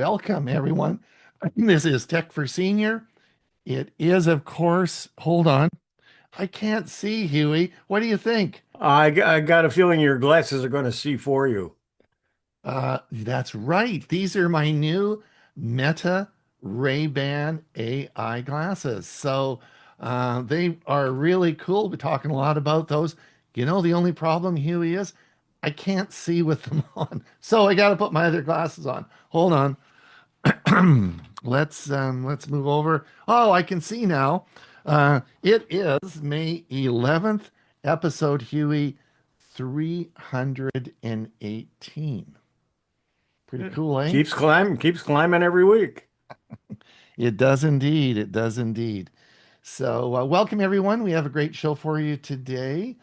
Welcome, everyone. This is Tech for Senior. It is, of course, hold on. I can't see, Hewie. What do you think? I got a feeling your glasses are going to see for you. That's right. These are my new Meta Ray-Ban AI glasses. They are really cool. We're talking a lot about those. The only problem, Huey, is I can't see with them on. So I got to put my other glasses on. Hold on. Let's move over. Oh, I can see now. It is May 11th, episode Huey 318. Pretty cool, eh? Keeps climbing every week. It does indeed. It does indeed. Welcome everyone. We have a great show for you today.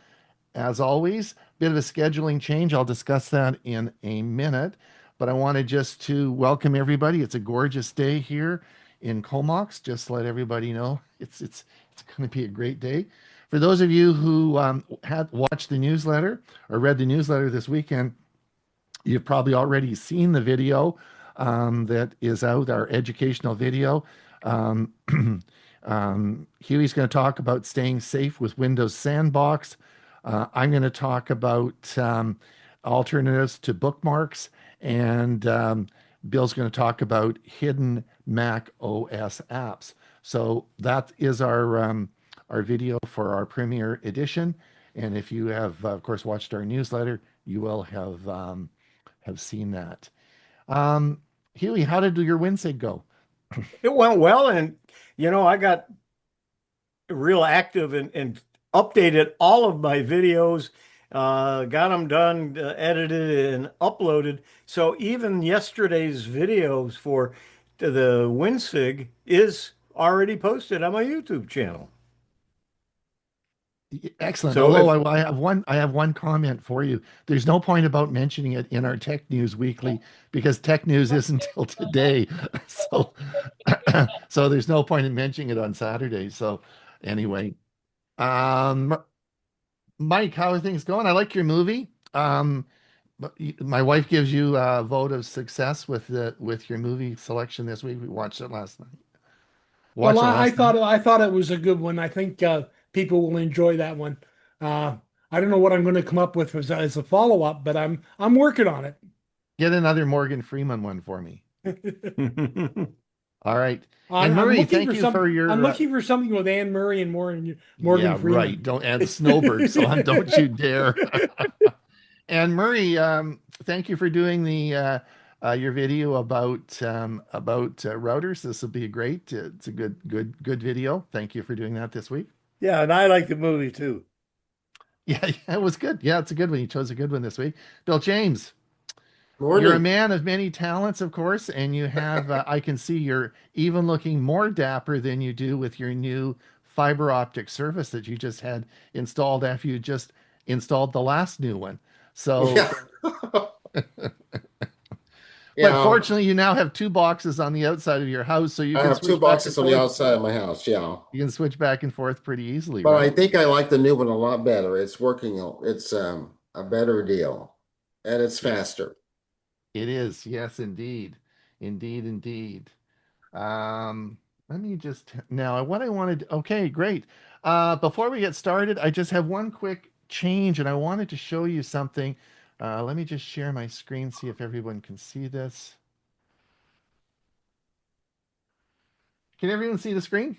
As always, bit of a scheduling change. I'll discuss that in a minute, but I wanted just to welcome everybody. It's a gorgeous day here in Comox. Just to let everybody know it's going to be a great day. For those of you who had watched the newsletter or read the newsletter this weekend, you've probably already seen the video that is out, our educational video. Um, Huey's going to talk about staying safe with Windows Sandbox. I'm going to talk about alternatives to bookmarks, and Bill's going to talk about hidden Mac OS apps. So that is our video for our premiere edition. And if you have, of course, watched our newsletter, you will have seen that. Um, Huey, how did your Wednesday go? It went well, and I got real active and updated all of my videos, got them done, edited and uploaded. So even yesterday's videos for the WinSig is already posted on my YouTube channel. Excellent. So Although if I have one comment for you. There's no point about mentioning it in our Tech News Weekly because Tech News isn't until today. So, so there's no point in mentioning it on Saturday. So, anyway, um, Mike, how are things going? I like your movie. My wife gives you a vote of success with your movie selection this week. We watched it last night. Well, Watched it I last night. thought it was a good one. I think people will enjoy that one. Uh, I don't know what I'm going to come up with as a follow-up, but I'm working on it. Get another Morgan Freeman one for me. All right. And I'm Murray, looking thank for you for I'm your looking for something with Anne Murray and Morgan yeah, right. Freeman. Don't add Snowbird, son. Don't you dare. And Murray, thank you for doing the your video about routers. This will be great. It's a good video. Thank you for doing that this week. Yeah, and I like the movie too. Yeah, yeah, it was good. Yeah, it's a good one. You chose a good one this week. Bill James, you're a Morning. man of many talents, of course, and you have I can see you're even looking more dapper than you do with your new fiber optic service that you just had installed after you just installed the last new one. So Yeah. but Yeah. fortunately, you now have two boxes on the outside of your house, so you I can have two switch back and boxes on the forth. outside of my house. Yeah. You can switch back and forth pretty easily, But I right? think I like the new one a lot better. It's working. It's a better deal and it's faster. It is. Yes, indeed. Indeed, indeed. Um, Let me just now what I wanted. Okay, great. Before we get started, I just have one quick change and I wanted to show you something. Let me just share my screen, see if everyone can see this. Can everyone see the screen?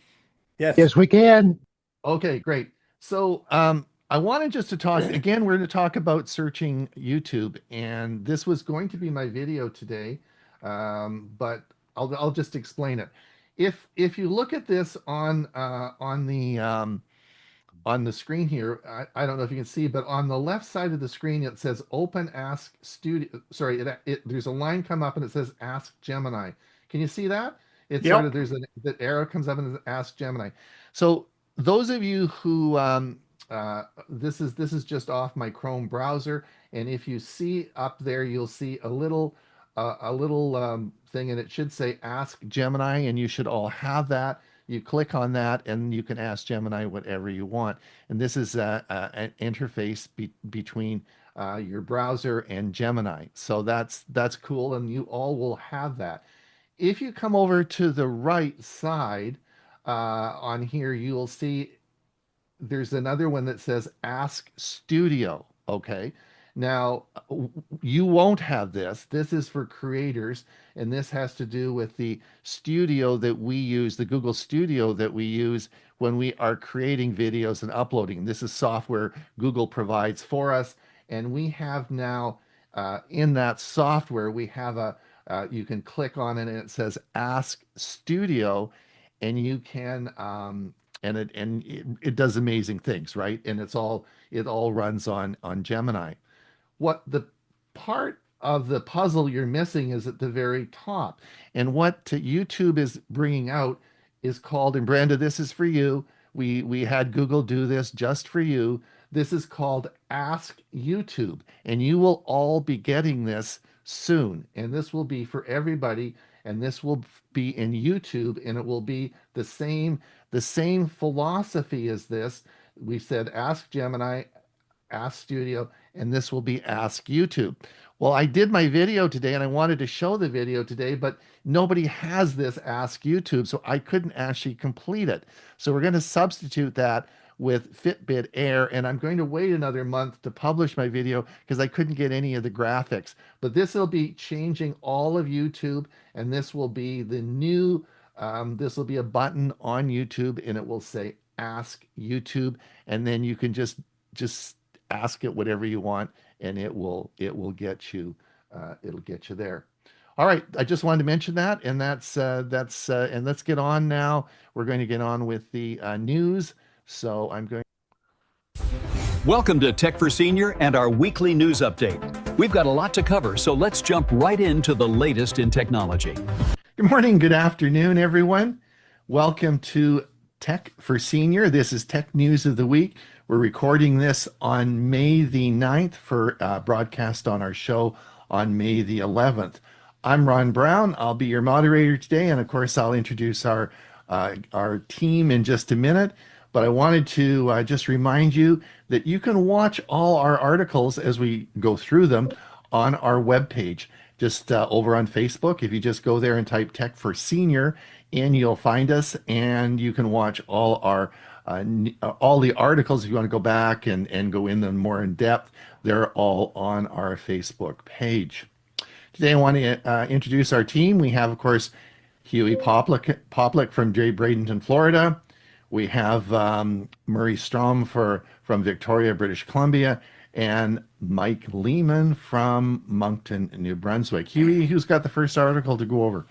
Yes. Yes, we can. Okay, great. I wanted just to talk again. We're going to talk about searching YouTube, and this was going to be my video today, but I'll just explain it. If you look at this on the screen here, I don't know if you can see, but on the left side of the screen it says Open Ask Studio. Sorry, there's a line come up and it says Ask Gemini. Can you see that? It's sort of Yep. there's the arrow comes up and it says Ask Gemini. So those of you who this is just off my Chrome browser, and if you see up there, you'll see a little thing, and it should say Ask Gemini, and you should all have that. You click on that, and you can ask Gemini whatever you want. And this is an interface between your browser and Gemini. So that's cool, and you all will have that. if you come over to the right side on here, you will see there's another one that says Ask Studio. Okay. Now, you won't have this. This is for creators, and this has to do with the studio that we use, the Google Studio that we use when we are creating videos and uploading. This is software Google provides for us, and we have now in that software, we have you can click on it and it says Ask Studio, and you can it does amazing things, right? And it all runs on Gemini. What the part of the puzzle you're missing is at the very top. And what YouTube is bringing out is called, and Brenda, this is for you. We had Google do this just for you. This is called Ask YouTube, and you will all be getting this soon. And this will be for everybody, and this will be in YouTube, and it will be the same philosophy as this. We said Ask Gemini, Ask Studio, and this will be Ask YouTube. Well, I did my video today and I wanted to show the video today, but nobody has this Ask YouTube, so I couldn't actually complete it. So we're going to substitute that with Fitbit Air, and I'm going to wait another month to publish my video because I couldn't get any of the graphics. But this will be changing all of YouTube, and this will be the new, this will be a button on YouTube, and it will say Ask YouTube, and then you can just ask it whatever you want, and it will get you there. All right, I just wanted to mention that, and and let's get on now. We're going to get on with the news. So I'm going. Welcome to Tech for Senior and our weekly news update. We've got a lot to cover, so let's jump right into the latest in technology. Good morning, good afternoon, everyone. Welcome to Tech for Senior. This is Tech News of the Week. We're recording this on May the 9th for broadcast on our show on May the 11th. I'm Ron Brown. I'll be your moderator today, and of course, I'll introduce our team in just a minute. But I wanted to just remind you that you can watch all our articles as we go through them on our webpage. Just over on Facebook, if you just go there and type Tech for Senior, and you'll find us, and you can watch all the articles. If you want to go back and go in them more in depth, they're all on our Facebook page. Today I want to introduce our team. We have, of course, Hewie Poplick from Bradenton, Florida. We have Murray Strome from Victoria, British Columbia, and Mike Leaman from Moncton, New Brunswick. Hewie, who's got the first article to go over?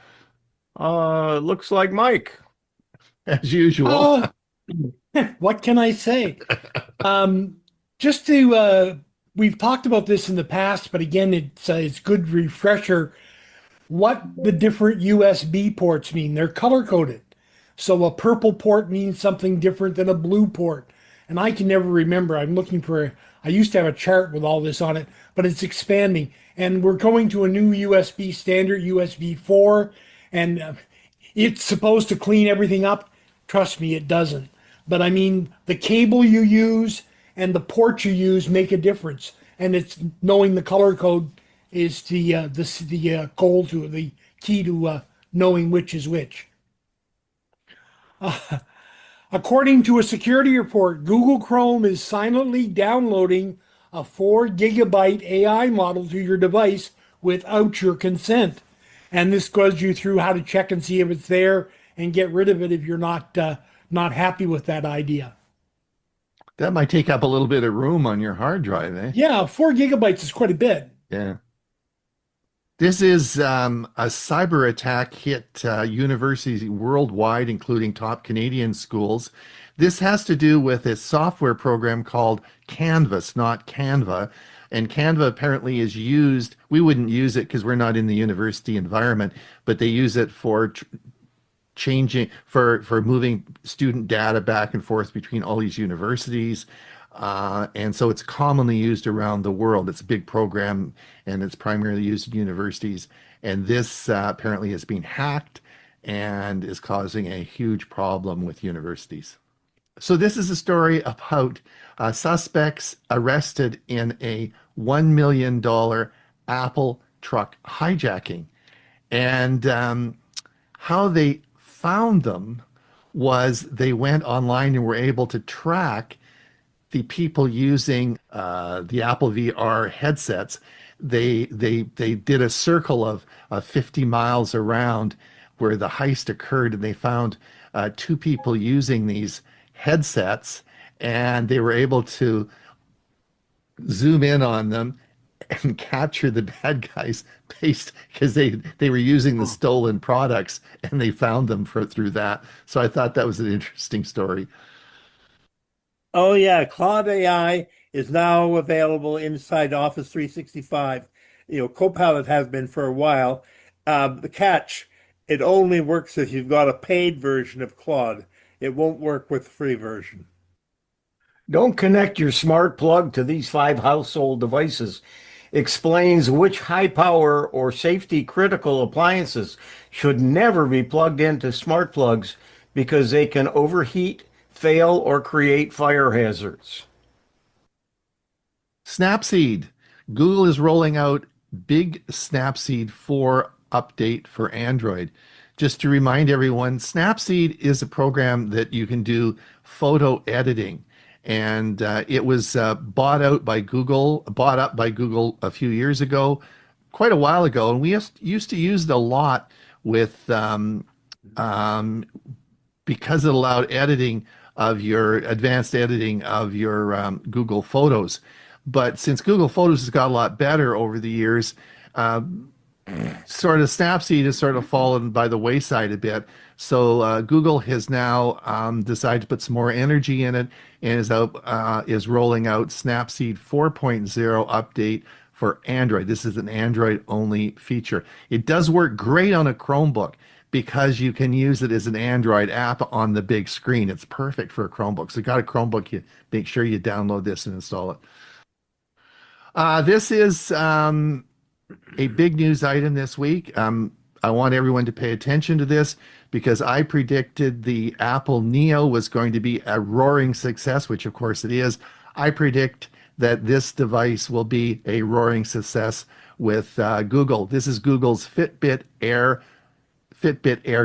Looks like Mike. As usual. What can I say? We've talked about this in the past, but again, it's good refresher what the different USB ports mean. They're color coded. So a purple port means something different than a blue port. And I can never remember. I used to have a chart with all this on it, but it's expanding. And we're going to a new USB standard, USB 4, and it's supposed to clean everything up. Trust me, it doesn't. But I mean, the cable you use and the port you use make a difference. And it's knowing the color code is the goal to the key to knowing which is which. According to a security report, Google Chrome is silently downloading a 4 gigabyte AI model to your device without your consent. And this goes you through how to check and see if it's there and get rid of it if you're not happy with that idea. That might take up a little bit of room on your hard drive, eh? Yeah, 4 gigabytes is quite a bit. Yeah. This is a cyber attack hit universities worldwide, including top Canadian schools. This has to do with a software program called Canvas, not Canva. And Canva apparently is used, we wouldn't use it because we're not in the university environment, but they use it for moving student data back and forth between all these universities. And so it's commonly used around the world. It's a big program, and it's primarily used in universities. And this apparently has been hacked and is causing a huge problem with universities. So this is a story about suspects arrested in a $1 million Apple truck hijacking. And How they found them was they went online and were able to track the people using the Apple VR headsets. They did a circle of 50 miles around where the heist occurred, and they found two people using these headsets, and they were able to zoom in on them and capture the bad guys based because they were using the stolen products, and they found them through that. So I thought that was an interesting story. Oh yeah, Claude AI is now available inside Office 365. Copilot has been for a while. The catch, it only works if you've got a paid version of Claude. It won't work with the free version. Don't connect your smart plug to these 5 household devices. Explains which high power or safety critical appliances should never be plugged into smart plugs because they can overheat, fail, or create fire hazards. Snapseed. Google is rolling out Big Snapseed 4 update for Android. Just to remind everyone, Snapseed is a program that you can do photo editing. And it was bought up by Google a few years ago, quite a while ago. And we used to use it a lot with um, because it allowed advanced editing of your Google Photos. But since Google Photos has got a lot better over the years, uh, sort of Snapseed has sort of fallen by the wayside a bit. So Google has now decided to put some more energy in it and is rolling out Snapseed 4.0 update for Android. This is an Android only feature. It does work great on a Chromebook because you can use it as an Android app on the big screen. It's perfect for a Chromebook. So you got a Chromebook, you make sure you download this and install it. This is a big news item this week. I want everyone to pay attention to this because I predicted the Apple Neo was going to be a roaring success, which of course it is. I predict that this device will be a roaring success with Google. This is Google's Fitbit Air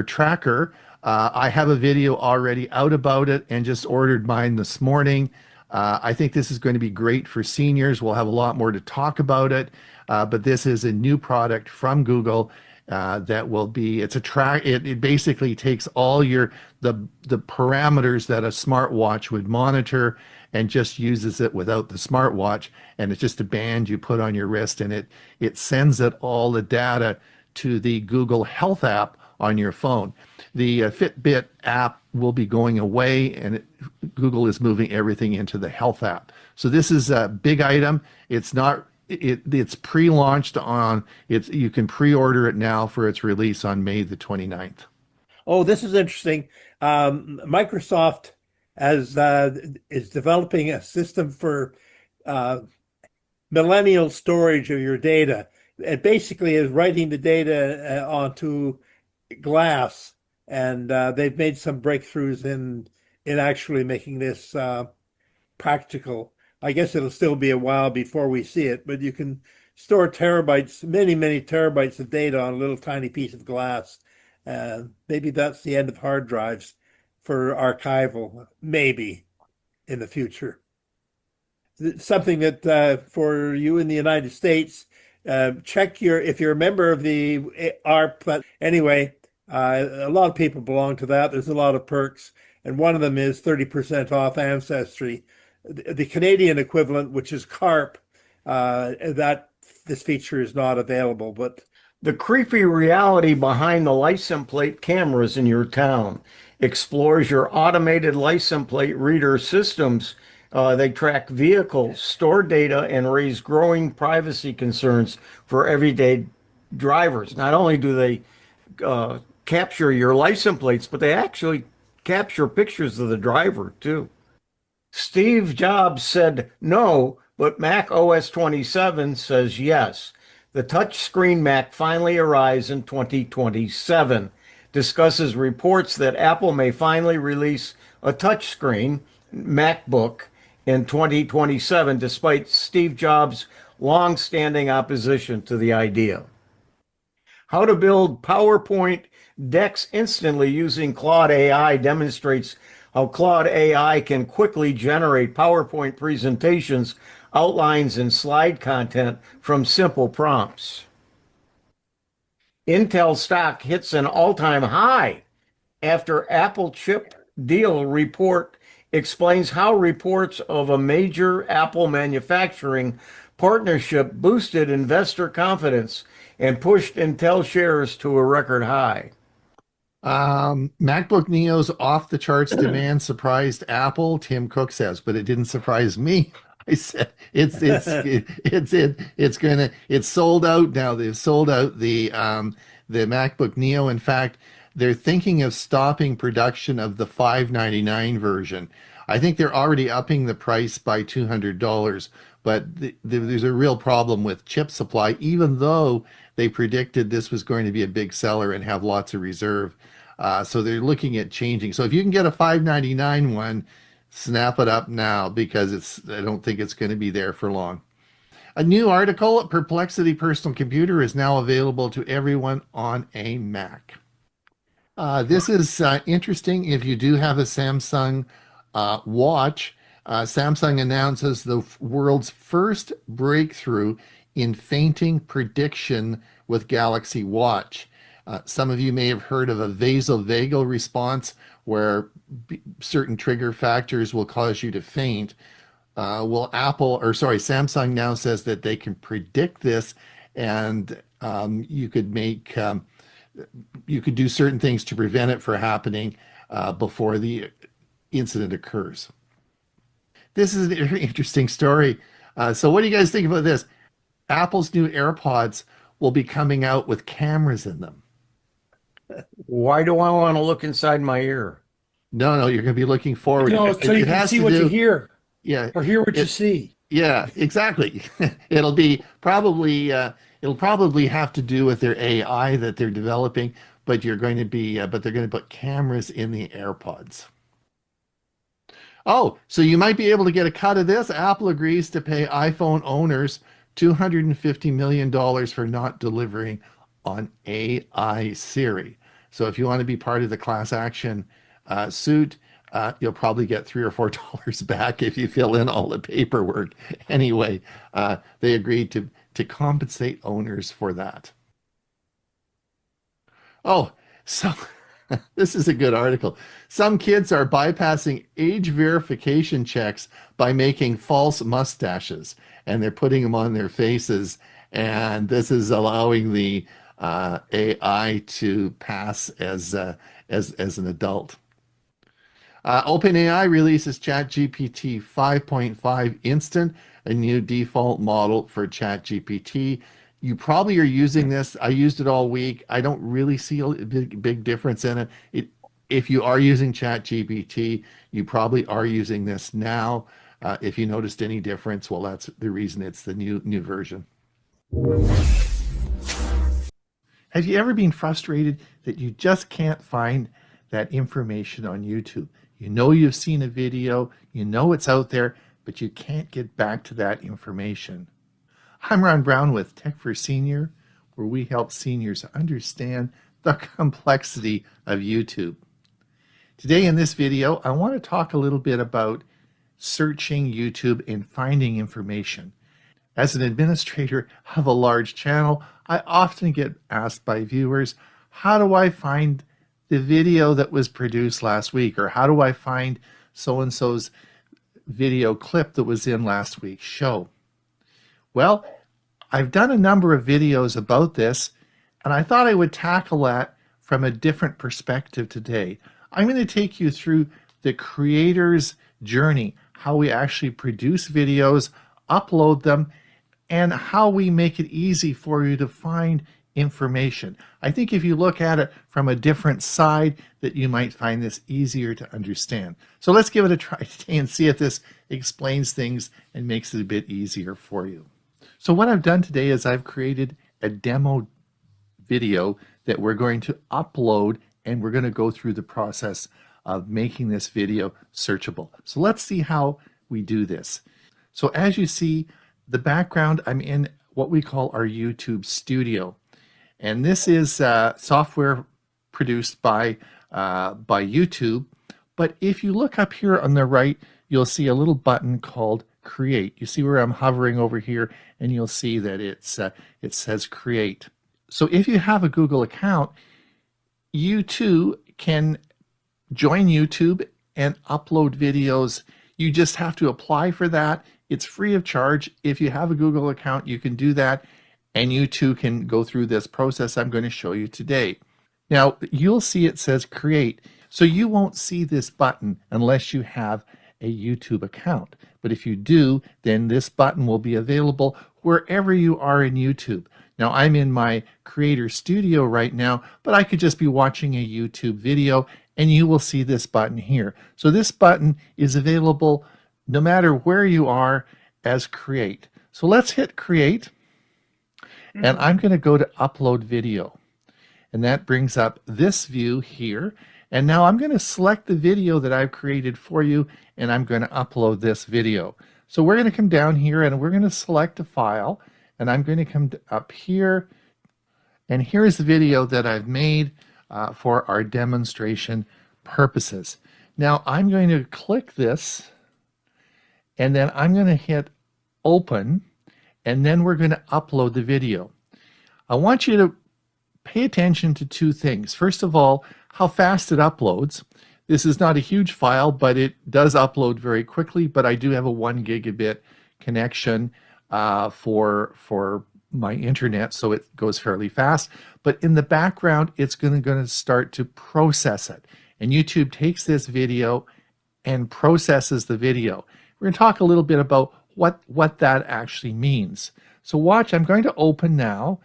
tracker. I have a video already out about it and just ordered mine this morning. I think this is going to be great for seniors. We'll have a lot more to talk about it, but this is a new product from Google that will be. It's a track. It basically takes all the parameters that a smartwatch would monitor and just uses it without the smartwatch. And it's just a band you put on your wrist, and it sends it all the data to the Google Health app on your phone. The Fitbit app will be going away, and Google is moving everything into the Health app. So this is a big item. It's not. It's pre-launched on. You can pre-order it now for its release on May the 29th. Oh, this is interesting. Microsoft is developing a system for uh, millennial storage of your data. It basically is writing the data onto glass, and they've made some breakthroughs in actually making this practical. I guess it'll still be a while before we see it, but you can store terabytes, many terabytes of data on a little tiny piece of glass. Maybe that's the end of hard drives for archival, maybe in the future. Something that for you in the United States, check if you're a member of the ARP. But anyway, a lot of people belong to that. There's a lot of perks, and one of them is 30% off Ancestry. The Canadian equivalent, which is CARP, that this feature is not available. But The creepy reality behind the license plate cameras in your town explores your automated license plate reader systems. They track vehicles, store data, and raise growing privacy concerns for everyday drivers. Not only do they capture your license plates, but they actually capture pictures of the driver too. Steve Jobs said no, but Mac OS 27 says yes. The touchscreen Mac finally arrives in 2027. Discusses reports that Apple may finally release a touchscreen MacBook in 2027, despite Steve Jobs' long-standing opposition to the idea. How to build PowerPoint 𝕥 instantly using Claude AI demonstrates how Claude AI can quickly generate PowerPoint presentations, outlines, and slide content from simple prompts. Intel stock hits an all-time high after Apple chip deal report explains how reports of a major Apple manufacturing partnership boosted investor confidence and pushed Intel shares to a record high. MacBook Neo's off the charts demand surprised Apple, Tim Cook says, but it didn't surprise me. I said it's sold out now. They've sold out the MacBook Neo. In fact, they're thinking of stopping production of the 599 version. I think they're already upping the price by $200, but there's a real problem with chip supply, even though they predicted this was going to be a big seller and have lots of reserve. So they're looking at changing. So if you can get a 599 one, snap it up now because I don't think it's going to be there for long. A new article, Perplexity Personal Computer is now available to everyone on a Mac. This is interesting if you do have a Samsung watch. Samsung announces the world's first breakthrough in fainting prediction with Galaxy Watch. Some of you may have heard of a vasovagal response where certain trigger factors will cause you to faint. Samsung now says that they can predict this, and you could do certain things to prevent it from happening before the incident occurs. This is a very interesting story. So what do you guys think about this? Apple's new AirPods will be coming out with cameras in them. Why do I want to look inside my ear? No, you're going to be looking forward. So you can see what you hear. Yeah. Or hear what you see. Yeah, exactly. It'll probably have to do with their AI that they're developing, but they're going to put cameras in the AirPods. Oh, so you might be able to get a cut of this. Apple agrees to pay iPhone owners $250 million for not delivering on AI Siri. So if you want to be part of the class action suit, you'll probably get $3 or $4 back if you fill in all the paperwork. Anyway, they agreed to compensate owners for that. Oh, so this is a good article. Some kids are bypassing age verification checks by making false mustaches, and they're putting them on their faces, and this is allowing the AI to pass as an adult. OpenAI releases ChatGPT 5.5 Instant, a new default model for ChatGPT. You probably are using this. I used it all week. I don't really see a big difference in it. If you are using ChatGPT, you probably are using this now. If you noticed any difference, well, that's the reason it's the new version. Have you ever been frustrated that you just can't find that information on YouTube? You know you've seen a video, you know it's out there, but you can't get back to that information. I'm Ron Brown with Tech for Senior, where we help seniors understand the complexity of YouTube. Today in this video, I want to talk a little bit about searching YouTube and finding information. As an administrator of a large channel, I often get asked by viewers, how do I find the video that was produced last week? Or how do I find so-and-so's video clip that was in last week's show? Well, I've done a number of videos about this, and I thought I would tackle that from a different perspective today. I'm going to take you through the creator's journey, how we actually produce videos, upload them, and how we make it easy for you to find information. I think if you look at it from a different side, that you might find this easier to understand. So let's give it a try today and see if this explains things and makes it a bit easier for you. So what I've done today is I've created a demo video that we're going to upload, and we're going to go through the process of making this video searchable. So let's see how we do this. So as you see, the background, I'm in what we call our YouTube studio. And this is software produced by YouTube. But if you look up here on the right, you'll see a little button called Create. You see where I'm hovering over here, and you'll see that it says Create. So if you have a Google account, you too can join YouTube and upload videos. You just have to apply for that. It's free of charge. If you have a Google account, you can do that, and you too can go through this process I'm going to show you today. Now, you'll see it says Create. So you won't see this button unless you have a YouTube account. But if you do, then this button will be available wherever you are in YouTube. Now, I'm in my Creator Studio right now, but I could just be watching a YouTube video, and you will see this button here. So this button is available no matter where you are as Create. So let's hit Create, and I'm going to go to Upload Video. And that brings up this view here. And now I'm going to select the video that I've created for you, and I'm going to upload this video. So we're going to come down here, and we're going to select a file, and I'm going to come up here, and here's the video that I've made for our demonstration purposes. Now I'm going to click this, and then I'm going to hit Open, and then we're going to upload the video. I want you to pay attention to two things. First of all, how fast it uploads. This is not a huge file, but it does upload very quickly, but I do have a 1 gigabit connection for my internet, so it goes fairly fast. But in the background, it's going to start to process it. And YouTube takes this video and processes the video. We're going to talk a little bit about what that actually means. So watch, I'm going to open now,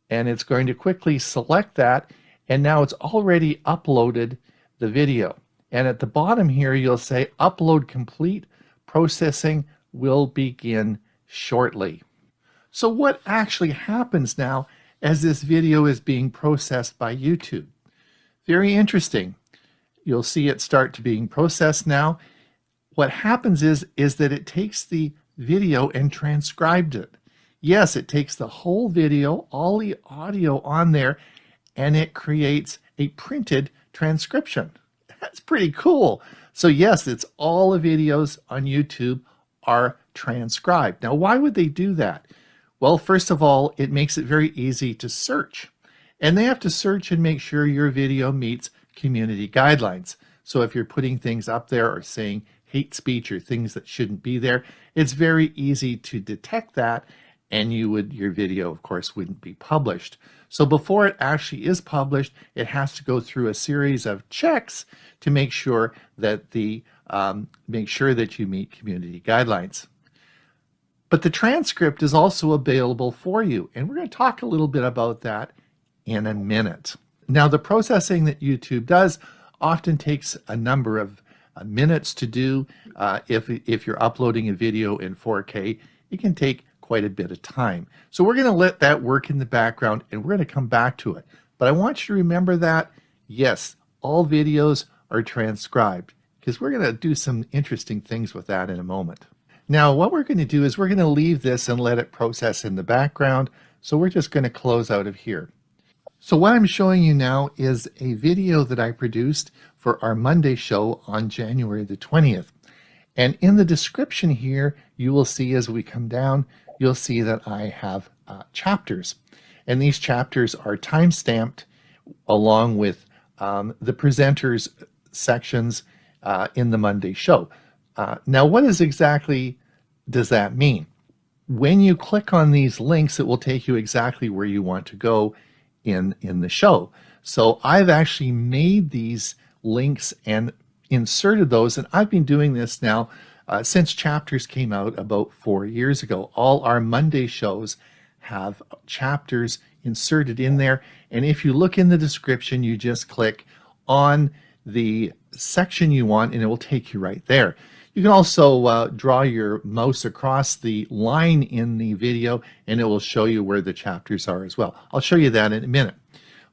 and it's going to quickly select that, and now it's already uploaded the video. And at the bottom here, you'll say upload complete, processing will begin shortly. So what actually happens now as this video is being processed by YouTube? Very interesting. You'll see it start to being processed now. What happens is that it takes the video and transcribed it. Yes, it takes the whole video, all the audio on there, and it creates a printed transcription. That's pretty cool. So yes, it's all the videos on YouTube are transcribed. Now, why would they do that? Well, first of all, it makes it very easy to search. And they have to search and make sure your video meets community guidelines. So if you're putting things up there or saying hate speech or things that shouldn't be there, it's very easy to detect that, and your video, of course, wouldn't be published. So before it actually is published, it has to go through a series of checks to make sure that you meet community guidelines. But the transcript is also available for you, and we're going to talk a little bit about that in a minute. Now, the processing that YouTube does often takes a number of minutes to do. If you're uploading a video in 4K, it can take quite a bit of time. So we're going to let that work in the background, and we're going to come back to it. But I want you to remember that, yes, all videos are transcribed, because we're going to do some interesting things with that in a moment. Now, what we're going to do is we're going to leave this and let it process in the background. So we're just going to close out of here. So what I'm showing you now is a video that I produced for our Monday show on January the 20th. And in the description here, you will see as we come down, you'll see that I have chapters. And these chapters are time-stamped along with the presenters sections in the Monday show. Now, what exactly does that mean? When you click on these links, it will take you exactly where you want to go in the show. So I've actually made these links and inserted those, and I've been doing this now since chapters came out about 4 years ago. All our Monday shows have chapters inserted in there, and if you look in the description, you just click on the section you want and it will take you right there. You can also draw your mouse across the line in the video and it will show you where the chapters are as well. I'll show you that in a minute.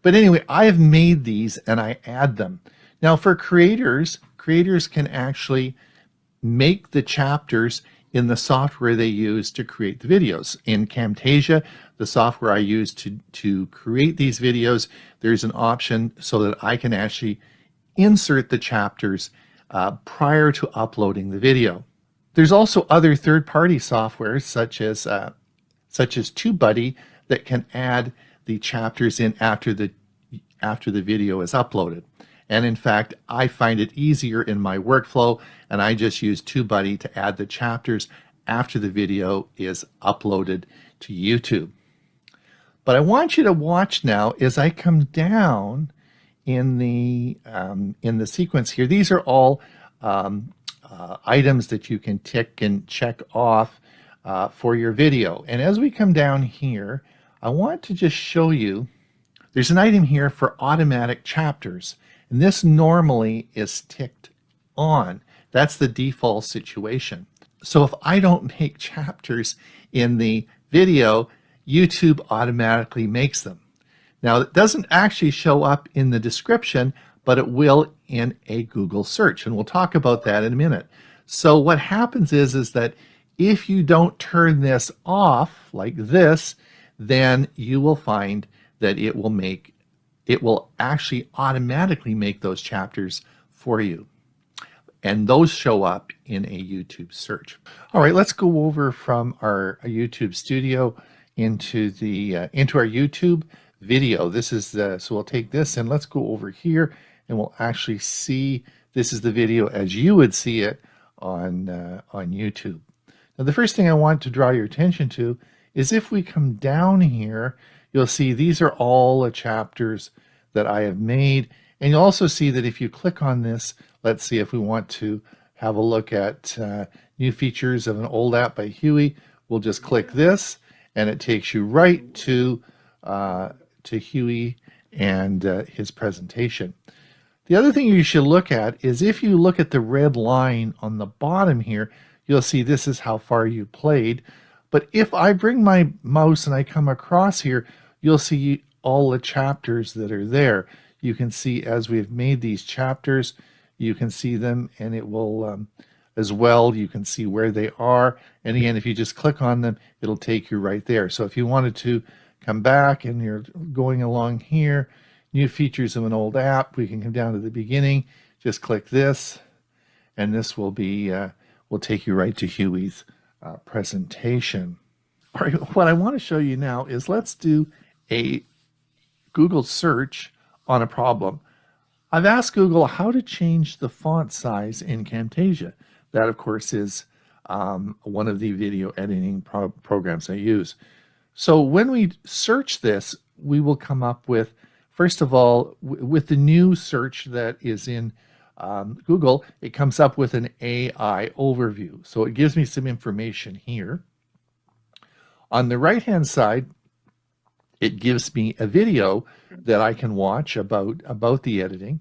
But anyway, I have made these and I add them. Now for creators can actually make the chapters in the software they use to create the videos. In Camtasia, the software I use to create these videos, there's an option so that I can actually insert the chapters prior to uploading the video. There's also other third-party software such as TubeBuddy that can add the chapters in after the video is uploaded. And in fact, I find it easier in my workflow, and I just use TubeBuddy to add the chapters after the video is uploaded to YouTube. But I want you to watch now as I come down in the sequence here. These are all items that you can tick and check off for your video. And as we come down here, I want to just show you, there's an item here for automatic chapters. And this normally is ticked on. That's the default situation. So if I don't make chapters in the video, YouTube automatically makes them. Now, it doesn't actually show up in the description, but it will in a Google search. And we'll talk about that in a minute. So what happens is that if you don't turn this off like this, then you will find that it will actually automatically make those chapters for you. And those show up in a YouTube search. All right, let's go over from our YouTube studio into our YouTube video. This is so we'll take this and let's go over here and we'll actually see, this is the video as you would see it on YouTube. Now, the first thing I want to draw your attention to is if we come down here, you'll see these are all the chapters that I have made. And you'll also see that if you click on this, let's see if we want to have a look at new features of an old app by Hewie. We'll just click this and it takes you right to Hewie and his presentation. The other thing you should look at is if you look at the red line on the bottom here, you'll see this is how far you played. But if I bring my mouse and I come across here, you'll see all the chapters that are there. You can see as we've made these chapters, you can see them, and it will as well, you can see where they are. And again, if you just click on them, it'll take you right there. So if you wanted to come back and you're going along here, new features of an old app, we can come down to the beginning, just click this, and this will be will take you right to Hewie's presentation. All right, what I want to show you now is let's do a Google search on a problem. I've asked Google how to change the font size in Camtasia. That, of course, is one of the video editing programs I use. So when we search this, we will come up with, first of all, with the new search that is in Google, it comes up with an AI overview. So it gives me some information here. On the right-hand side, it gives me a video that I can watch about the editing.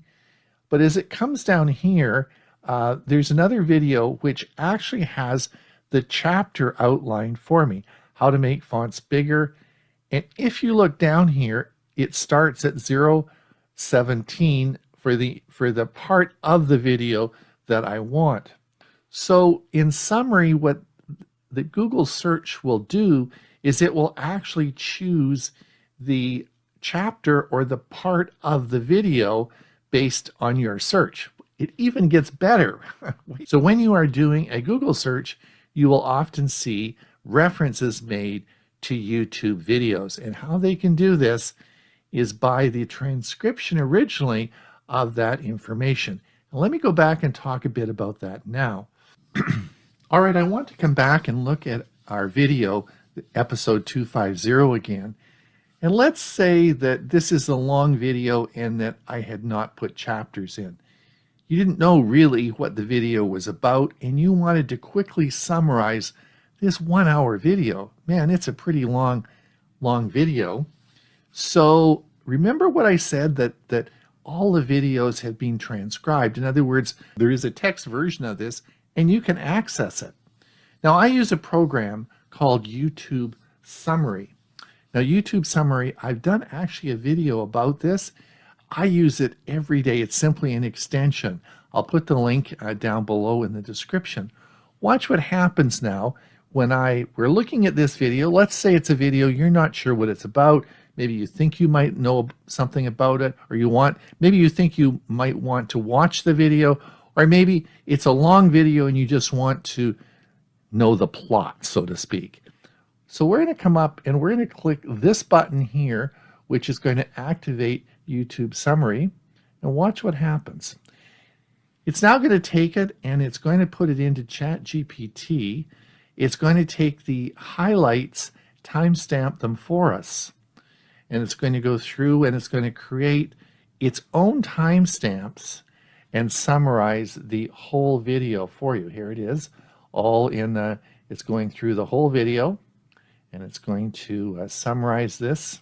But as it comes down here, there's another video which actually has the chapter outlined for me, how to make fonts bigger. And if you look down here, it starts at 0:17 for the part of the video that I want. So in summary, what the Google search will do is it will actually choose the chapter or the part of the video based on your search. It even gets better. So when you are doing a Google search, you will often see references made to YouTube videos. And how they can do this is by the transcription originally of that information. And let me go back and talk a bit about that now. All right, I want to come back and look at our video, episode 250 again. And let's say that this is a long video and that I had not put chapters in. You didn't know really what the video was about, and you wanted to quickly summarize this 1 hour video. Man, it's a pretty long video. So remember what I said, that all the videos have been transcribed. In other words, there is a text version of this, and you can access it. Now, I use a program called YouTube Summary. Now, YouTube Summary, I've done actually a video about this. I use it every day. It's simply an extension. I'll put the link down below in the description. Watch what happens now when we're looking at this video. Let's say it's a video you're not sure what it's about. Maybe you think you might know something about it, or maybe you think you might want to watch the video, or maybe it's a long video and you just want to know the plot, so to speak. So we're going to come up and we're going to click this button here, which is going to activate YouTube Summary, and watch what happens. It's now going to take it and it's going to put it into ChatGPT. It's going to take the highlights, timestamp them for us, and it's going to go through and it's going to create its own timestamps and summarize the whole video for you. Here it is, all in, it's going through the whole video, and it's going to summarize this,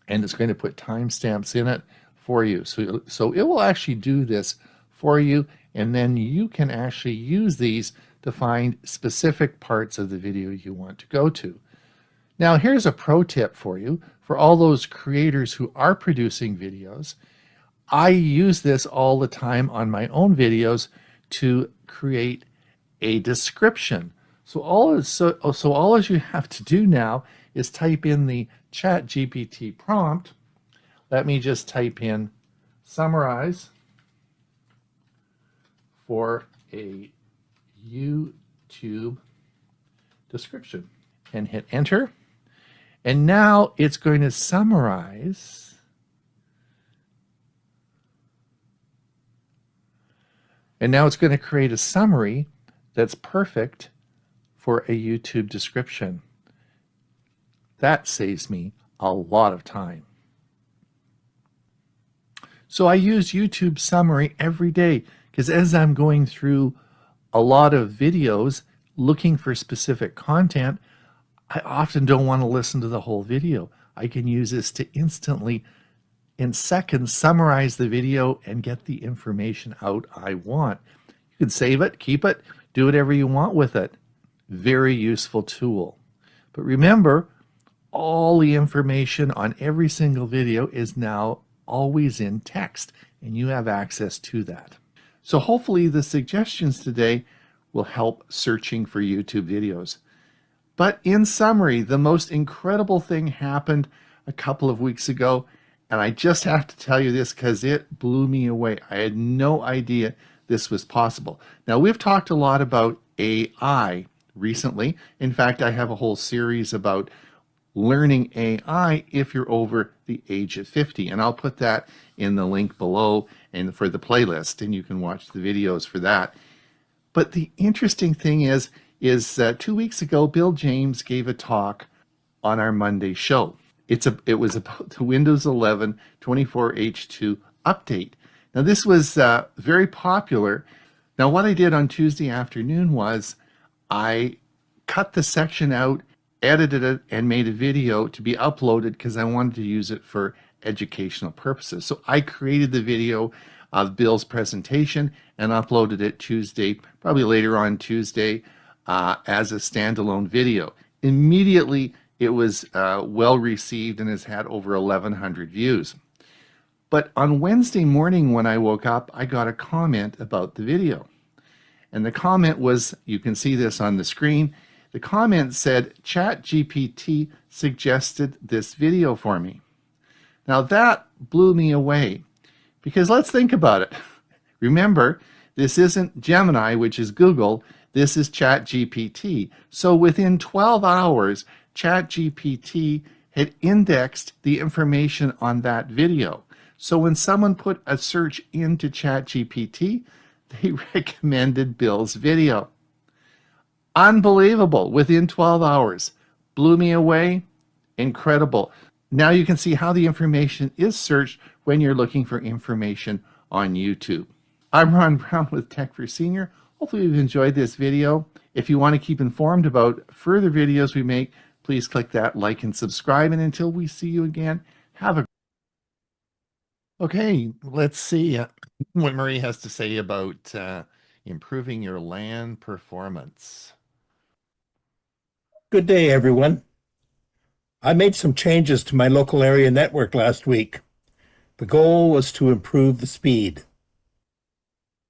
and it's going to put timestamps in it for you. So it will actually do this for you, and then you can actually use these to find specific parts of the video you want to go to. Now, here's a pro tip for you. For all those creators who are producing videos, I use this all the time on my own videos to create a description. So all you have to do now is type in the ChatGPT prompt. Let me just type in summarize for a YouTube description and hit enter. And now it's going to summarize and now it's going to create a summary that's perfect for a YouTube description. That saves me a lot of time. So I use YouTube Summary every day because as I'm going through a lot of videos looking for specific content, I often don't want to listen to the whole video. I can use this to instantly, in seconds, summarize the video and get the information out I want. You can save it, keep it, do whatever you want with it. Very useful tool. But remember, all the information on every single video is now always in text, and you have access to that. So hopefully the suggestions today will help searching for YouTube videos. But in summary, the most incredible thing happened a couple of weeks ago, and I just have to tell you this because it blew me away. I had no idea this was possible. Now, we've talked a lot about AI recently. In fact, I have a whole series about learning AI if you're over the age of 50, and I'll put that in the link below and for the playlist, and you can watch the videos for that. But the interesting thing is 2 weeks ago, Bill James gave a talk on our Monday show. It was about the Windows 11 24H2 update. Now, this was very popular. Now, what I did on Tuesday afternoon was I cut the section out, edited it, and made a video to be uploaded because I wanted to use it for educational purposes. So I created the video of Bill's presentation and uploaded it Tuesday, probably later on Tuesday, as a standalone video. Immediately, it was well received and has had over 1,100 views. But on Wednesday morning when I woke up, I got a comment about the video. And the comment was, you can see this on the screen, the comment said, ChatGPT suggested this video for me. Now that blew me away because let's think about it. Remember, this isn't Gemini, which is Google. This is ChatGPT. So within 12 hours, ChatGPT had indexed the information on that video. So when someone put a search into ChatGPT, they recommended Bill's video. Unbelievable. Within 12 hours. Blew me away. Incredible. Now you can see how the information is searched when you're looking for information on YouTube. I'm Ron Brown with Tech for Senior. Hopefully you've enjoyed this video. If you want to keep informed about further videos we make, please click that like and subscribe. And until we see you again, have a Okay, let's see what Marie has to say about improving your LAN performance. Good day, everyone. I made some changes to my local area network last week. The goal was to improve the speed.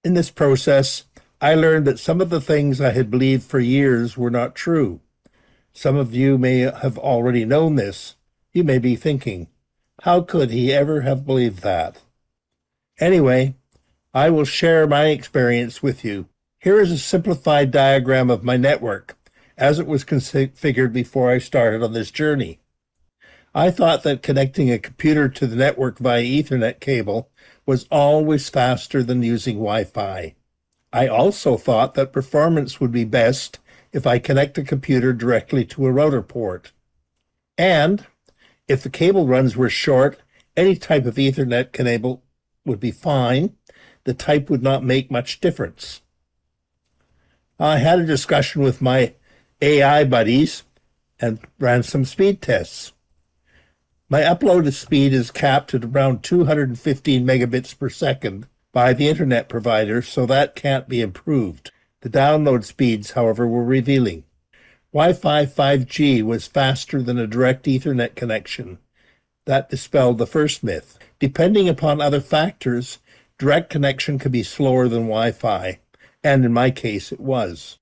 In this process, I learned that some of the things I had believed for years were not true. Some of you may have already known this. You may be thinking, how could he ever have believed that? Anyway, I will share my experience with you. Here is a simplified diagram of my network, as it was configured before I started on this journey. I thought that connecting a computer to the network via Ethernet cable was always faster than using Wi-Fi. I also thought that performance would be best if I connect a computer directly to a router port. And if the cable runs were short, any type of Ethernet cable would be fine. The type would not make much difference. I had a discussion with my AI buddies and ran some speed tests. My upload speed is capped at around 215 megabits per second by the internet provider, so that can't be improved. The download speeds, however, were revealing. Wi-Fi 5G was faster than a direct Ethernet connection. That dispelled the first myth. Depending upon other factors, direct connection could be slower than Wi-Fi, and in my case it was.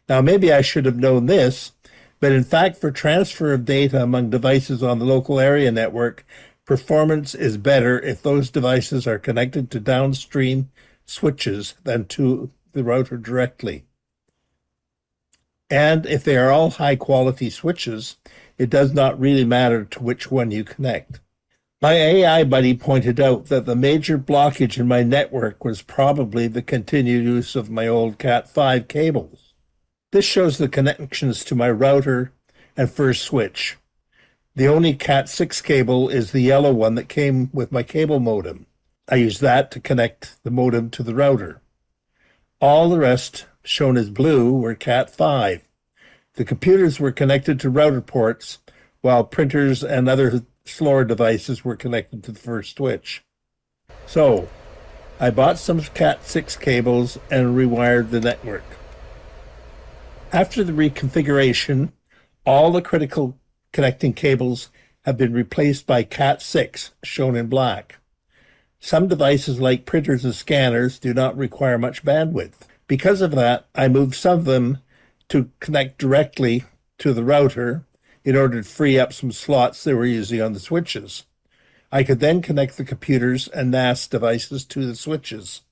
Now maybe I should have known this, but in fact for transfer of data among devices on the local area network, performance is better if those devices are connected to downstream switches than to the router directly. And if they are all high-quality switches, it does not really matter to which one you connect. My AI buddy pointed out that the major blockage in my network was probably the continued use of my old Cat5 cables. This shows the connections to my router and first switch. The only Cat6 cable is the yellow one that came with my cable modem. I use that to connect the modem to the router. All the rest, shown as blue, were Cat5. The computers were connected to router ports, while printers and other slower devices were connected to the first switch. So, I bought some Cat6 cables and rewired the network. After the reconfiguration, all the critical connecting cables have been replaced by Cat6, shown in black. Some devices like printers and scanners do not require much bandwidth. Because of that, I moved some of them to connect directly to the router in order to free up some slots they were using on the switches. I could then connect the computers and NAS devices to the switches.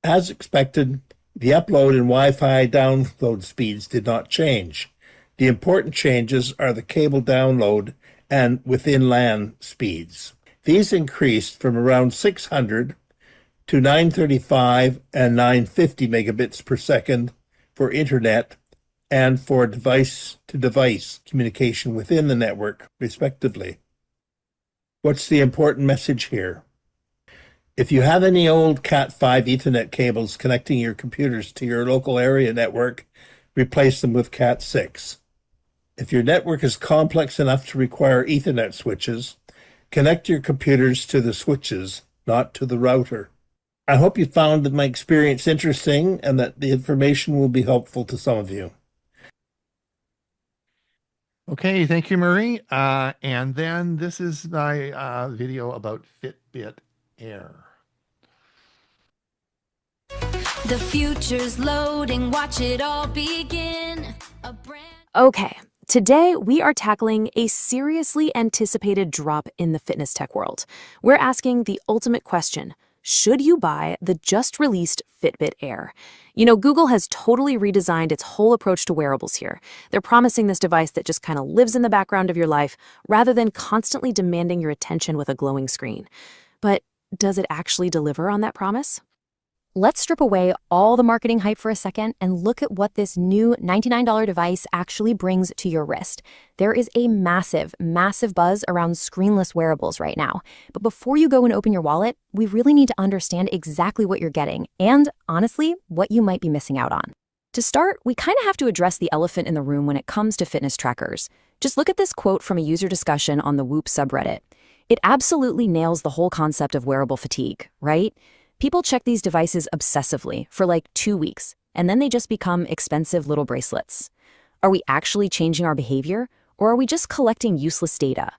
As expected, the upload and Wi-Fi download speeds did not change. The important changes are the cable download and within LAN speeds. These increased from around 600 to 935 and 950 megabits per second for internet and for device-to-device communication within the network, respectively. What's the important message here? If you have any old Cat5 Ethernet cables connecting your computers to your local area network, replace them with Cat6. If your network is complex enough to require Ethernet switches, connect your computers to the switches, not to the router. I hope you found my experience interesting and that the information will be helpful to some of you. Okay, thank you, Murray. And then this is my video about Fitbit Air. The future's loading, watch it all begin. Okay, today we are tackling a seriously anticipated drop in the fitness tech world. We're asking the ultimate question: should you buy the just released Fitbit Air? You know, Google has totally redesigned its whole approach to wearables here. They're promising this device that just kind of lives in the background of your life rather than constantly demanding your attention with a glowing screen. But does it actually deliver on that promise? Let's strip away all the marketing hype for a second and look at what this new $99 device actually brings to your wrist. There is a massive, massive buzz around screenless wearables right now. But before you go and open your wallet, we really need to understand exactly what you're getting and, honestly, what you might be missing out on. To start, we kind of have to address the elephant in the room when it comes to fitness trackers. Just look at this quote from a user discussion on the Whoop subreddit. It absolutely nails the whole concept of wearable fatigue, right? People check these devices obsessively for like 2 weeks, and then they just become expensive little bracelets. Are we actually changing our behavior, or are we just collecting useless data?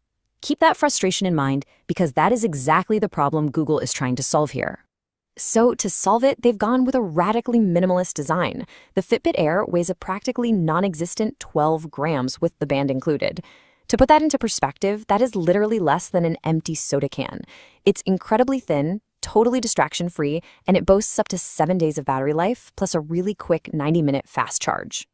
Keep that frustration in mind, because that is exactly the problem Google is trying to solve here. So to solve it, they've gone with a radically minimalist design. The Fitbit Air weighs a practically non-existent 12 grams with the band included. To put that into perspective, that is literally less than an empty soda can. It's incredibly thin, totally distraction-free, and it boasts up to 7 days of battery life, plus a really quick 90-minute fast charge.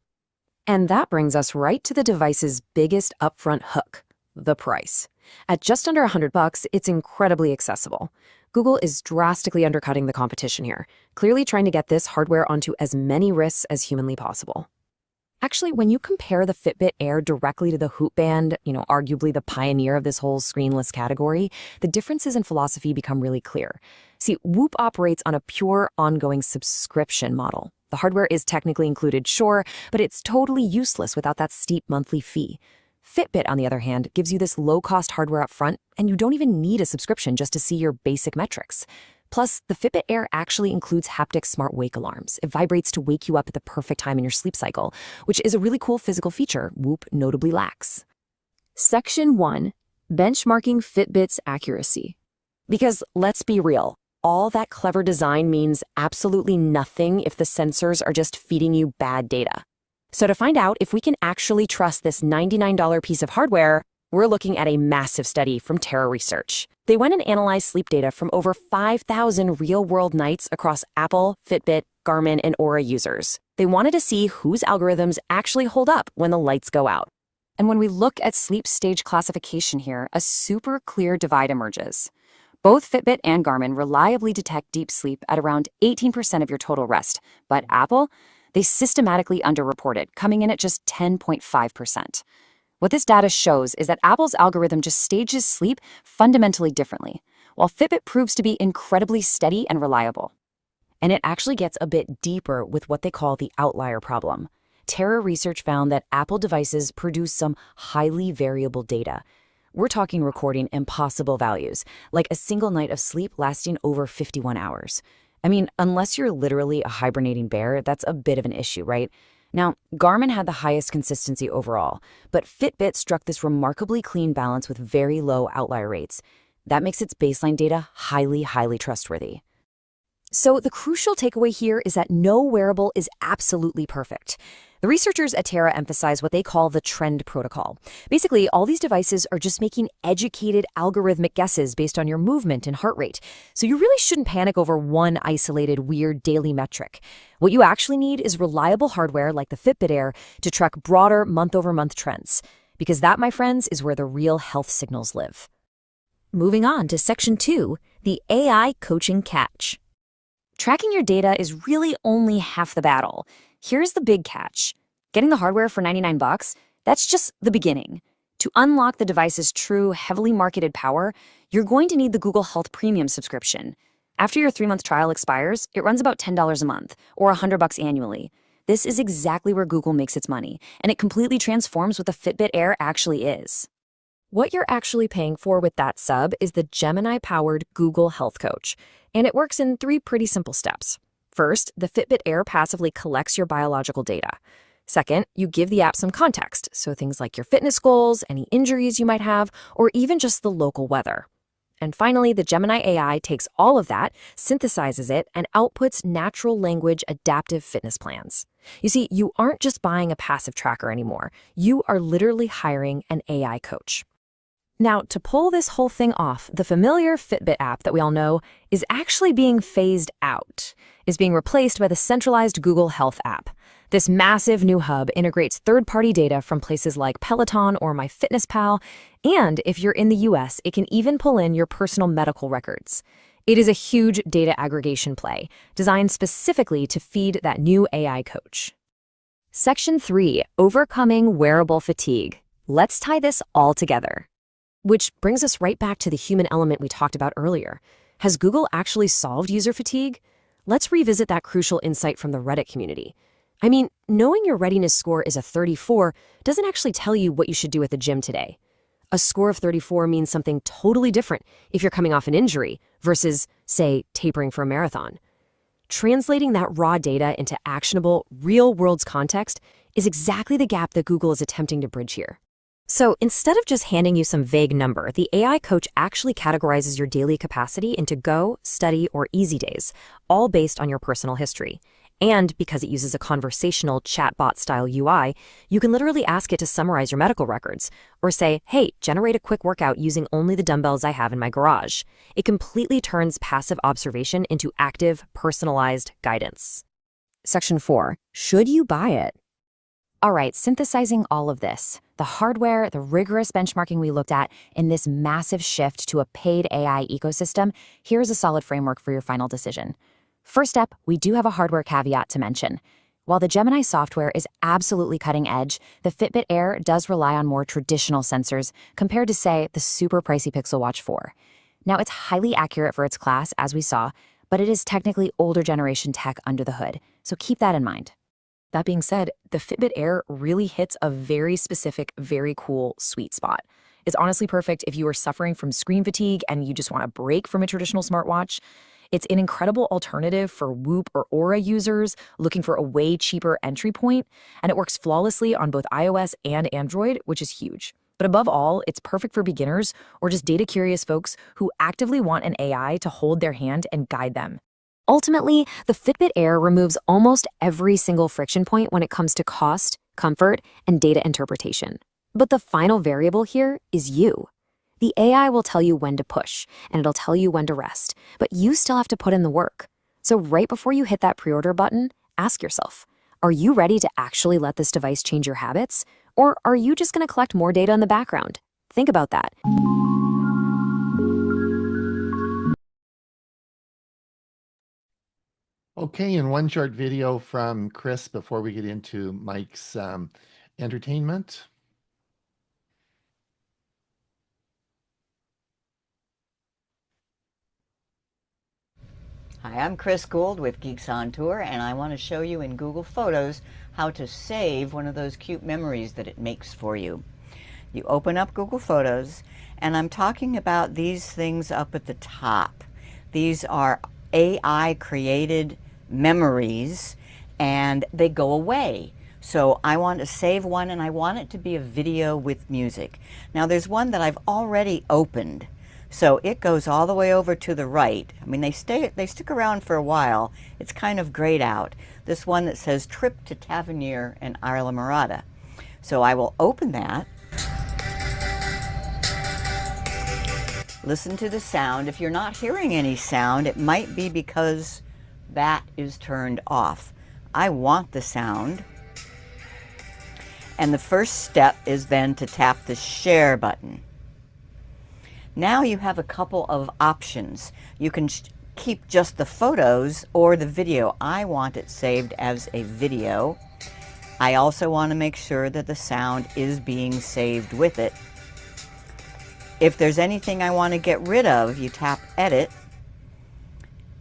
And that brings us right to the device's biggest upfront hook, the price. At just under $100, it's incredibly accessible. Google is drastically undercutting the competition here, clearly trying to get this hardware onto as many wrists as humanly possible. Actually, when you compare the Fitbit Air directly to the Whoop Band, arguably the pioneer of this whole screenless category, the differences in philosophy become really clear. See, Whoop operates on a pure, ongoing subscription model. The hardware is technically included, sure, but it's totally useless without that steep monthly fee. Fitbit, on the other hand, gives you this low-cost hardware up front, and you don't even need a subscription just to see your basic metrics. Plus, the Fitbit Air actually includes haptic smart wake alarms. It vibrates to wake you up at the perfect time in your sleep cycle, which is a really cool physical feature Whoop notably lacks. Section 1. Benchmarking Fitbit's accuracy. Because let's be real, all that clever design means absolutely nothing if the sensors are just feeding you bad data. So to find out if we can actually trust this $99 piece of hardware, we're looking at a massive study from Terra Research. They went and analyzed sleep data from over 5,000 real-world nights across Apple, Fitbit, Garmin, and Oura users. They wanted to see whose algorithms actually hold up when the lights go out. And when we look at sleep stage classification here, a super clear divide emerges. Both Fitbit and Garmin reliably detect deep sleep at around 18% of your total rest, but Apple, they systematically underreported, coming in at just 10.5%. What this data shows is that Apple's algorithm just stages sleep fundamentally differently, while Fitbit proves to be incredibly steady and reliable. And it actually gets a bit deeper with what they call the outlier problem. Terra Research found that Apple devices produce some highly variable data. We're talking recording impossible values, like a single night of sleep lasting over 51 hours. I mean, unless you're literally a hibernating bear, that's a bit of an issue, right? Now, Garmin had the highest consistency overall, but Fitbit struck this remarkably clean balance with very low outlier rates. That makes its baseline data highly, highly trustworthy. So the crucial takeaway here is that no wearable is absolutely perfect. The researchers at Terra emphasize what they call the trend protocol. Basically, all these devices are just making educated algorithmic guesses based on your movement and heart rate. So you really shouldn't panic over one isolated weird daily metric. What you actually need is reliable hardware like the Fitbit Air to track broader month-over-month trends. Because that, my friends, is where the real health signals live. Moving on to Section 2, the AI coaching catch. Tracking your data is really only half the battle. Here's the big catch. Getting the hardware for $99, that's just the beginning. To unlock the device's true, heavily marketed power, you're going to need the Google Health Premium subscription. After your 3-month trial expires, it runs about $10 a month, or $100 annually. This is exactly where Google makes its money, and it completely transforms what the Fitbit Air actually is. What you're actually paying for with that sub is the Gemini-powered Google Health Coach, and it works in 3 pretty simple steps. First, the Fitbit Air passively collects your biological data. Second, you give the app some context, so things like your fitness goals, any injuries you might have, or even just the local weather. And finally, the Gemini AI takes all of that, synthesizes it, and outputs natural language adaptive fitness plans. You see, you aren't just buying a passive tracker anymore. You are literally hiring an AI coach. Now, to pull this whole thing off, the familiar Fitbit app that we all know is actually being phased out, is being replaced by the centralized Google Health app. This massive new hub integrates third-party data from places like Peloton or MyFitnessPal, and if you're in the US, it can even pull in your personal medical records. It is a huge data aggregation play, designed specifically to feed that new AI coach. Section 3, Overcoming Wearable Fatigue. Let's tie this all together. Which brings us right back to the human element we talked about earlier. Has Google actually solved user fatigue? Let's revisit that crucial insight from the Reddit community. I mean, knowing your readiness score is a 34 doesn't actually tell you what you should do at the gym today. A score of 34 means something totally different if you're coming off an injury versus, say, tapering for a marathon. Translating that raw data into actionable, real-world context is exactly the gap that Google is attempting to bridge here. So instead of just handing you some vague number, the AI coach actually categorizes your daily capacity into go, study, or easy days, all based on your personal history. And because it uses a conversational chatbot-style UI, you can literally ask it to summarize your medical records, or say, hey, generate a quick workout using only the dumbbells I have in my garage. It completely turns passive observation into active, personalized guidance. Section 4. Should you buy it? All right, synthesizing all of this, the hardware, the rigorous benchmarking we looked at, and this massive shift to a paid AI ecosystem, here's a solid framework for your final decision. First up, we do have a hardware caveat to mention. While the Gemini software is absolutely cutting edge, the Fitbit Air does rely on more traditional sensors compared to, say, the super pricey Pixel Watch 4. Now, it's highly accurate for its class, as we saw, but it is technically older generation tech under the hood, so keep that in mind. That being said, the Fitbit Air really hits a very specific, very cool sweet spot. It's honestly perfect if you are suffering from screen fatigue and you just want a break from a traditional smartwatch. It's an incredible alternative for Whoop or Aura users looking for a way cheaper entry point, and it works flawlessly on both iOS and Android, which is huge. But above all, it's perfect for beginners or just data-curious folks who actively want an AI to hold their hand and guide them. Ultimately, the Fitbit Air removes almost every single friction point when it comes to cost, comfort, and data interpretation. But the final variable here is you. The AI will tell you when to push, and it'll tell you when to rest, but you still have to put in the work. So right before you hit that pre-order button, ask yourself, are you ready to actually let this device change your habits? Or are you just going to collect more data in the background? Think about that. Okay, and one short video from Chris before we get into Mike's entertainment. Hi, I'm Chris Guld with Geeks on Tour, and I want to show you in Google Photos how to save one of those cute memories that it makes for you. You open up Google Photos, and I'm talking about these things up at the top. These are AI created memories, and they go away. So I want to save one, and I want it to be a video with music. Now there's one that I've already opened. So it goes all the way over to the right. I mean, they stick around for a while. It's kind of grayed out. This one that says Trip to Tavernier and ℸ𝕼𝕼. So I will open that. Listen to the sound. If you're not hearing any sound, it might be because that is turned off. I want the sound. And the first step is then to tap the share button. Now you have a couple of options. You can keep just the photos or the video. I want it saved as a video. I also want to make sure that the sound is being saved with it. If there's anything I want to get rid of, you tap Edit.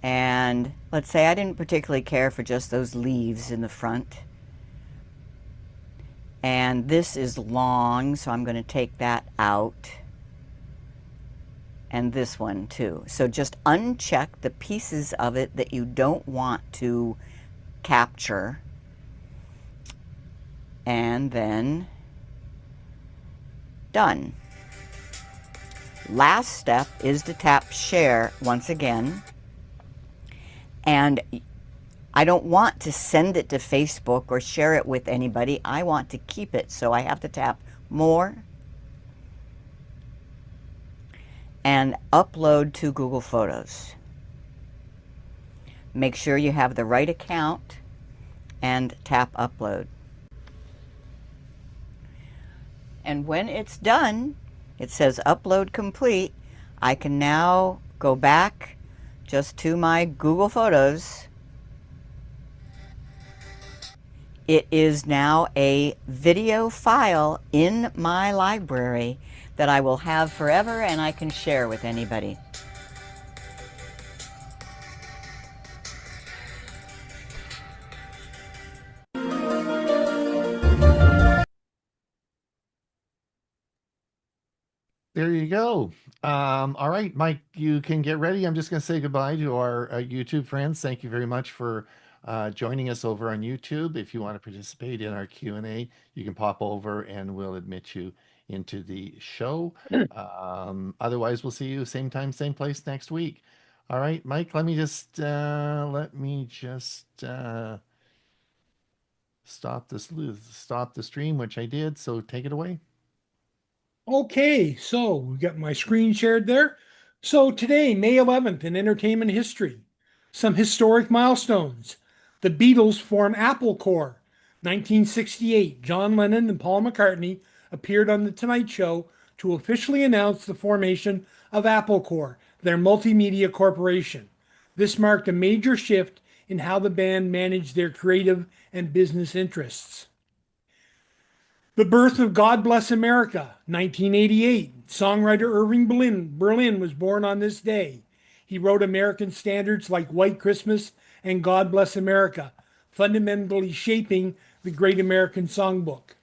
And let's say I didn't particularly care for just those leaves in the front. And this is long, so I'm going to take that out. And this one too. So just uncheck the pieces of it that you don't want to capture. And then done. Last step is to tap share once again. And I don't want to send it to Facebook or share it with anybody. I want to keep it, so I have to tap more and upload to Google Photos. Make sure you have the right account and tap upload. And when it's done, it says upload complete. I can now go back just to my Google Photos. It is now a video file in my library that I will have forever and I can share with anybody. There you go. All right, Mike, you can get ready. I'm just going to say goodbye to our YouTube friends. Thank you very much for joining us over on YouTube. If you want to participate in our Q&A, you can pop over and we'll admit you into the show. Otherwise, we'll see you same time, same place next week. All right, Mike, let me just stop the stream, which I did. So take it away. Okay, so we've got my screen shared there. So today, May 11th in entertainment history, some historic milestones. The Beatles form Apple Corps. 1968, John Lennon and Paul McCartney appeared on The Tonight Show to officially announce the formation of Apple Corps, their multimedia corporation. This marked a major shift in how the band managed their creative and business interests. The birth of God Bless America, 1988. Songwriter Irving Berlin was born on this day. He wrote American standards like White Christmas and God Bless America, fundamentally shaping the Great American Songbook.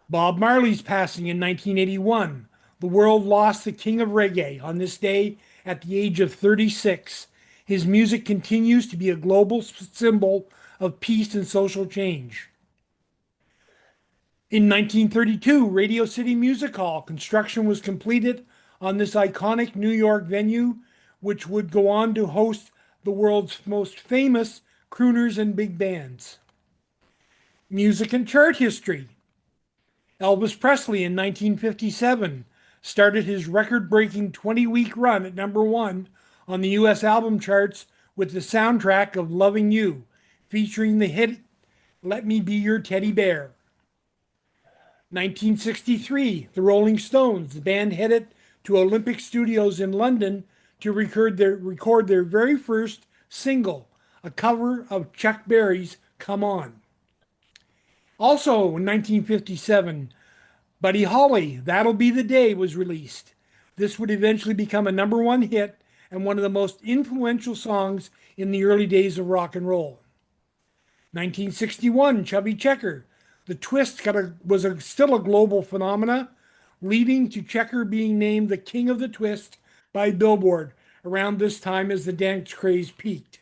Bob Marley's passing in 1981. The world lost the king of reggae on this day at the age of 36. His music continues to be a global symbol of peace and social change. In 1932, Radio City Music Hall construction was completed on this iconic New York venue, which would go on to host the world's most famous crooners and big bands. Music and chart history. Elvis Presley in 1957 started his record-breaking 20-week run at '1 on the U.S. album charts with the soundtrack of Loving You, featuring the hit Let Me Be Your Teddy Bear. 1963, the Rolling Stones, the band headed to Olympic Studios in London to record their very first single, a cover of Chuck Berry's Come On. Also in 1957, Buddy Holly, That'll Be the Day was released. This would eventually become a #1 hit and one of the most influential songs in the early days of rock and roll. 1961, Chubby Checker. The twist was still a global phenomena, leading to Checker being named the king of the twist by Billboard around this time as the dance craze peaked.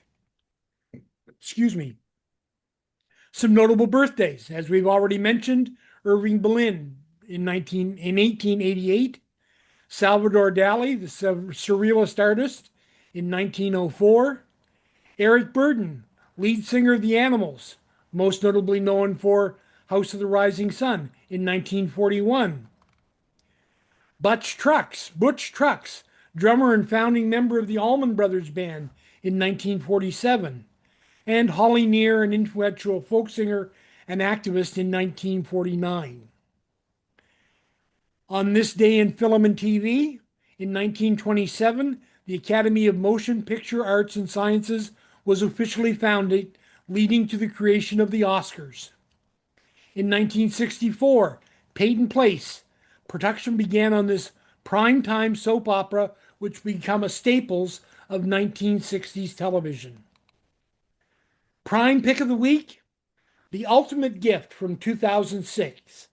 Excuse me. Some notable birthdays, as we've already mentioned, Irving Berlin in 1888, Salvador Dali, the surrealist artist, in 1904, Eric Burdon, lead singer of the Animals, most notably known for House of the Rising Sun in 1941. Butch Trucks, drummer and founding member of the Allman Brothers Band in 1947. And Holly Near, an influential folk singer and activist in 1949. On this day in film and TV, in 1927, the Academy of Motion Picture Arts and Sciences was officially founded, leading to the creation of the Oscars. In 1964, Peyton Place. Production began on this primetime soap opera, which became a staples of 1960s television. Prime Pick of the Week, The Ultimate Gift from 2006.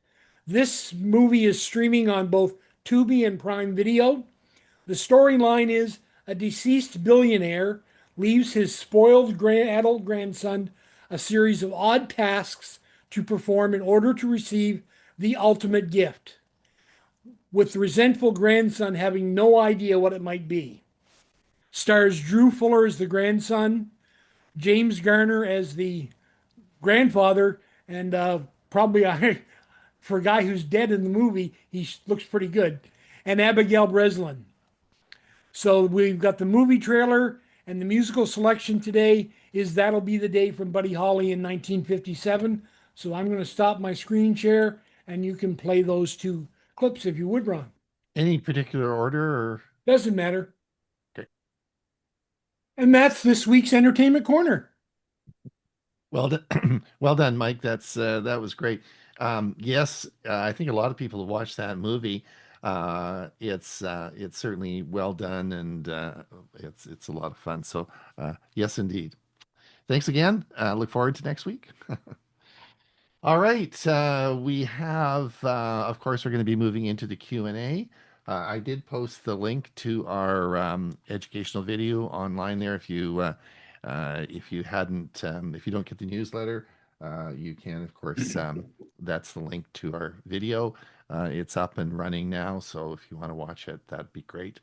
This movie is streaming on both Tubi and Prime Video. The storyline is a deceased billionaire leaves his spoiled adult grandson a series of odd tasks to perform in order to receive the ultimate gift, with the resentful grandson having no idea what it might be. Stars Drew Fuller as the grandson, James Garner as the grandfather, and probably for a guy who's dead in the movie, he looks pretty good, and Abigail Breslin. So we've got the movie trailer, and the musical selection today is That'll Be the Day from Buddy Holly in 1957. So I'm going to stop my screen share, and you can play those two clips if you would, Ron. Any particular order or? Doesn't matter. Okay. And that's this week's Entertainment Corner. Well done, well done, Mike. That was great. Yes, I think a lot of people have watched that movie. It's certainly well done, and it's a lot of fun. So yes, indeed. Thanks again. Look forward to next week. All right, we have, of course, we're going to be moving into the Q&A. I did post the link to our educational video online there. If you hadn't, if you don't get the newsletter, you can, of course, that's the link to our video. It's up and running now, so if you want to watch it, that'd be great.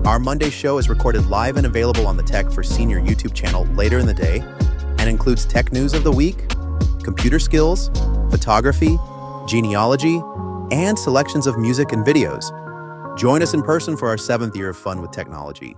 Our Monday show is recorded live and available on the Tech for Senior YouTube channel later in the day and includes tech news of the week, computer skills, photography, genealogy, and selections of music and videos. Join us in person for our 7th year of fun with technology.